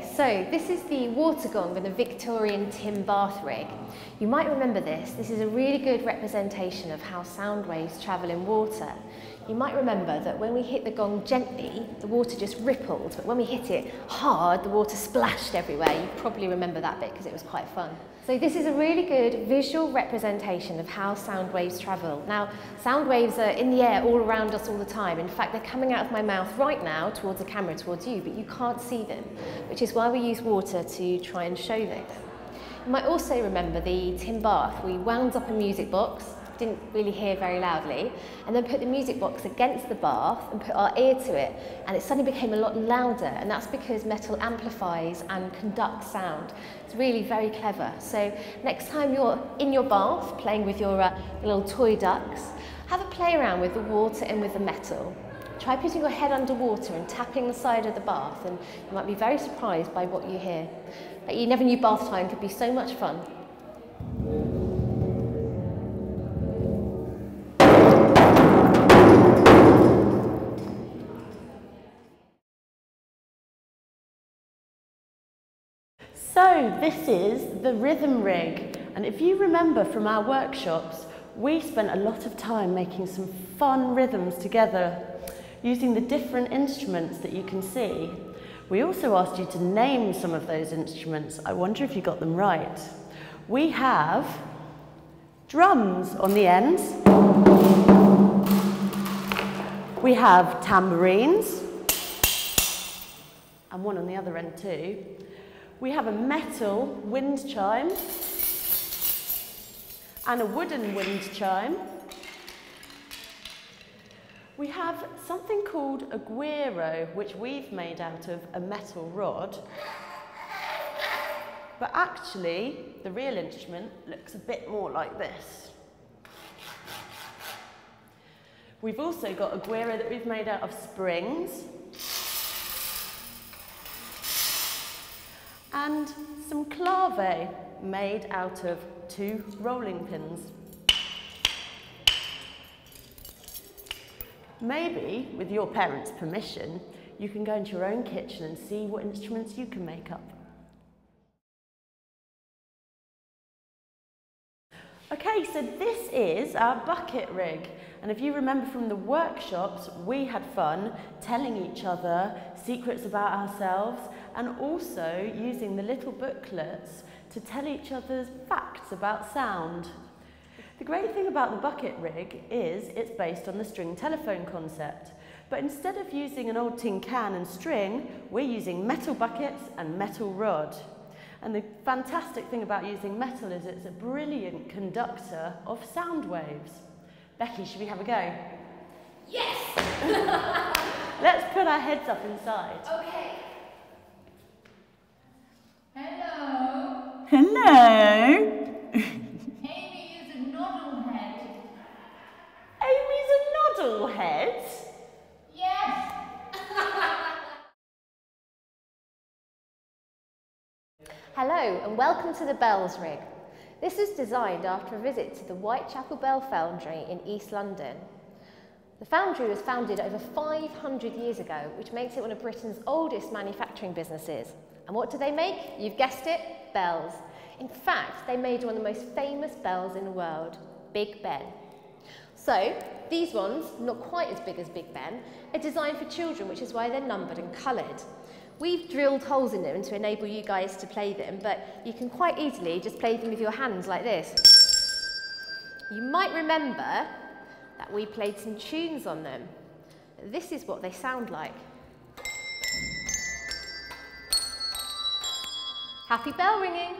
So this is the water gong and the Victorian tin bath rig. You might remember this. This is a really good representation of how sound waves travel in water. You might remember that when we hit the gong gently, the water just rippled, but when we hit it hard, the water splashed everywhere. You probably remember that bit because it was quite fun. So this is a really good visual representation of how sound waves travel. Now, sound waves are in the air all around us all the time. In fact, they're coming out of my mouth right now towards the camera, towards you, but you can't see them, which is why we use water to try and show this. You might also remember the tin bath. We wound up a music box, didn't really hear very loudly, and then put the music box against the bath and put our ear to it, and it suddenly became a lot louder, and that's because metal amplifies and conducts sound. It's really very clever. So next time you're in your bath playing with your little toy ducks, have a play around with the water and with the metal. Try putting your head underwater and tapping the side of the bath, and you might be very surprised by what you hear. But you never knew bath time could be so much fun. So this is the rhythm rig, and if you remember from our workshops, we spent a lot of time making some fun rhythms together using the different instruments that you can see. We also asked you to name some of those instruments. I wonder if you got them right. We have drums on the ends. We have tambourines, and one on the other end too. We have a metal wind chime and a wooden wind chime. We have something called a guiro, which we've made out of a metal rod. But actually, the real instrument looks a bit more like this. We've also got a guiro that we've made out of springs and some clave made out of 2 rolling pins. Maybe, with your parents' permission, you can go into your own kitchen and see what instruments you can make up. Okay, so this is our bucket rig. And if you remember from the workshops, we had fun telling each other secrets about ourselves and also using the little booklets to tell each other's facts about sound. The great thing about the bucket rig is it's based on the string telephone concept. But instead of using an old tin can and string, we're using metal buckets and metal rod. And the fantastic thing about using metal is it's a brilliant conductor of sound waves. Becky, should we have a go? Yes! Let's put our heads up inside. Okay. Hello. Hello. Amy is a noddlehead. Amy's a noddlehead? Yes. Hello and welcome to the Bells rig. This is designed after a visit to the Whitechapel Bell Foundry in East London. The foundry was founded over 500 years ago, which makes it one of Britain's oldest manufacturing businesses. And what do they make? You've guessed it, bells. In fact, they made one of the most famous bells in the world, Big Ben. So, these ones, not quite as big as Big Ben, are designed for children, which is why they're numbered and coloured. We've drilled holes in them to enable you guys to play them, but you can quite easily just play them with your hands like this. You might remember that we played some tunes on them. This is what they sound like. Happy bell ringing!